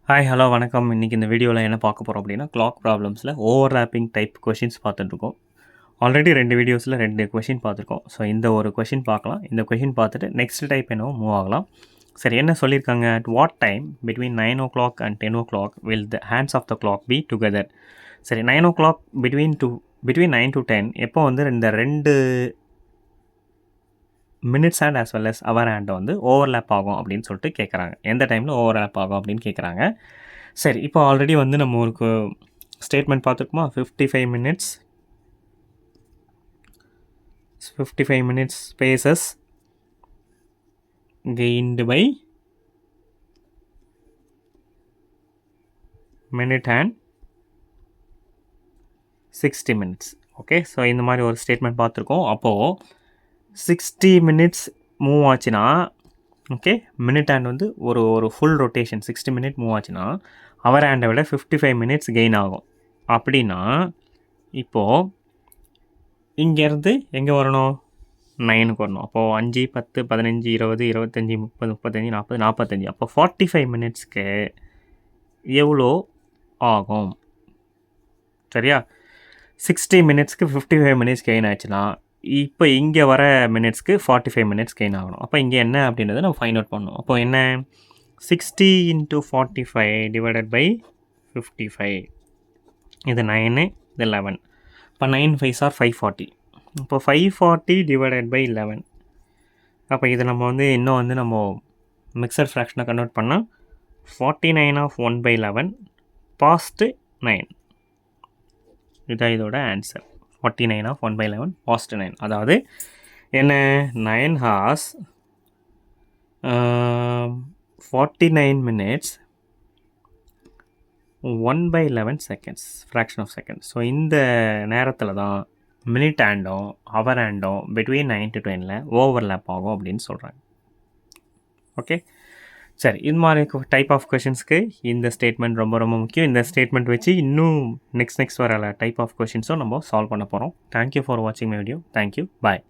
Hi hello வணக்கம். இன்றைக்கி இந்த வீடியோவில் என்ன பார்க்க போகிறோம் அப்படின்னா கிளாக் ப்ராப்ளம்ஸில் ஓவர்லாப்பிங் டைப் கொஷின்ஸ் பார்த்துட்ருக்கோம். ஆல்ரெடி 2 வீடியோஸில் 2 கொஷின் பார்த்துருக்கோம். ஸோ இந்த ஒரு கொஷின் பார்க்கலாம். இந்த கொஷின் பார்த்துட்டு நெக்ஸ்ட் டைப் என்னவோ மூவ் ஆகலாம். சரி, என்ன சொல்லியிருக்காங்க? At what time between 9 o'clock and 10 o'clock will the hands of the clock be together? சரி, 9 o'clock பிட்வீன் 9 to 10 எப்போ வந்து இந்த 2 minutes hand as well as hour ஹேண்டை வந்து ஓவர்லேப் ஆகும் அப்படின்னு சொல்லிட்டு கேட்குறாங்க. எந்த டைமில் ஓவர்லேப் ஆகும் அப்படின்னு கேட்குறாங்க. சரி, இப்போ ஆல்ரெடி வந்து நம்ம ஒரு ஸ்டேட்மெண்ட் பார்த்துருக்கோமா? 55 minutes spaces gained by minute hand 60 minutes. Okay, so இந்த மாதிரி ஒரு ஸ்டேட்மெண்ட் பார்த்துருக்கோம். அப்போது 60 minutes மூவ் ஆச்சுன்னா, ஓகே, மினிட் ஹேண்ட் வந்து ஒரு ஃபுல் ரொட்டேஷன் 60 minute மூவ் ஆச்சுன்னா அவர் ஹேண்டை விட 55 minutes கெயின் ஆகும். அப்படின்னா இப்போது இங்கேருந்து எங்கே வரணும்? 9க்கு வரணும். அப்போது 5, 10, 15, 20, 25, 30, 35, 40, 45. அப்போ 45 மினிட்ஸ்க்கு எவ்வளோ ஆகும்? சரியா? 60 மினிட்ஸ்க்கு 55 மினிட்ஸ் கெயின் ஆச்சுன்னா இப்போ இங்கே வர மினிட்ஸ்க்கு 45 மினிட்ஸ் கெயின் ஆகணும். அப்போ இங்கே என்ன அப்படின்றத நம்ம ஃபைண்ட் அவுட் பண்ணணும். அப்போ என்ன? 60 × 45 டிவைடட் பை 55. இது 9, இது 11. இப்போ 9 5s are 540. இப்போ 540 டிவைடட் பை 11. அப்போ இது நம்ம வந்து இன்னும் வந்து நம்ம மிக்சர் ஃப்ராக்ஷனை கன்வெர்ட் பண்ணால் 49 of 1/11 பாஸ்ட்டு 9. இதான் இதோட ஆன்சர். 49 of 1/11 passed 9. அதாவது என்ன? 9 hours 49 minutes 1/11 seconds, fraction of seconds. So இந்த நேரத்தில் தான் மினிட் ஹேண்டும் அவர் ஹேண்டும் பிட்வீன் 9 to 10 ஓவர்லேப் ஆகும் அப்படின்னு சொல்கிறாங்க. ஓகே, சரி, இது மாதிரி டைப் ஆஃப் கொஷின்ஸ்க்கு இந்த ஸ்டேட்மெண்ட் ரொம்ப ரொம்ப முக்கியம். இந்த ஸ்டேட்மெண்ட் வச்சு இன்னும் நெக்ஸ்ட் வர டைப் ஆஃப் கொஷின்ஸும் நம்ம சால்வ் பண்ண போகிறோம். தேங்க்யூ ஃபார் வாட்சிங் மை வீடியோ. Thank you, bye.